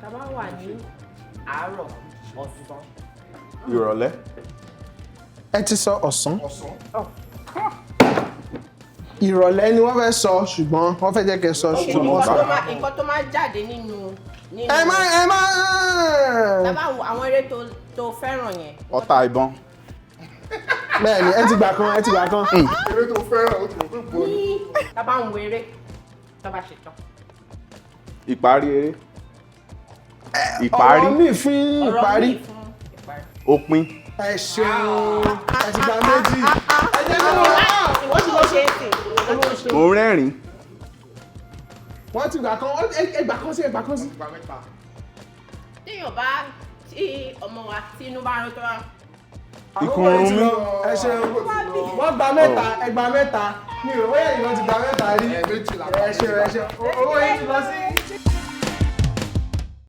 tá bá wà ní àárọ̀ ọ̀sán. Ìrọ̀lẹ́. Ẹ ti sọ ọ̀sán. Ìrọ̀lẹ́ ni wọ́n fẹ́ sọ ṣùgbọ́n wọ́n fẹ́ jẹ́ kẹ́ sọ ṣùgbọ́n wọ́n sọ. Nǹkan tó máa jáde nínú. Ẹ má. Tá bá àwọn eré tó fẹ́ràn yẹn. Ọta ìbọn. Bẹ́ẹ̀ni, ẹ ti gbà kan. Eré tó fẹ́ràn ó ti rò pé gbòòrò. Tá bá ń wo eré tó bá ṣe tán. Ìparí eré. Ìparí. Ọ̀rọ̀ mi fún ìparí. Òpin. Ẹ ṣeun. Ẹ ti gba méjì. Ẹ jẹ́ kí Ìwọ́n tí mo ṣe é sè. Mo rẹ́rìn. wọ́n ti gbà kan ẹgbà kan sí. Ìgbà mẹ́ta. Téèyàn bá tí ọmọ wa tí inú bá rán tó wá. Ìkùnrùn mi. Ẹ ṣeun. Wọ́n gba mẹ́ta, ẹgbà mẹ́ta. Mi ò wáyà ìwọ́n ti gba mẹ́ta rí. Ẹ̀ẹ̀mejì làwọn. Ẹ ṣeun. Owó yìí ti lọ sí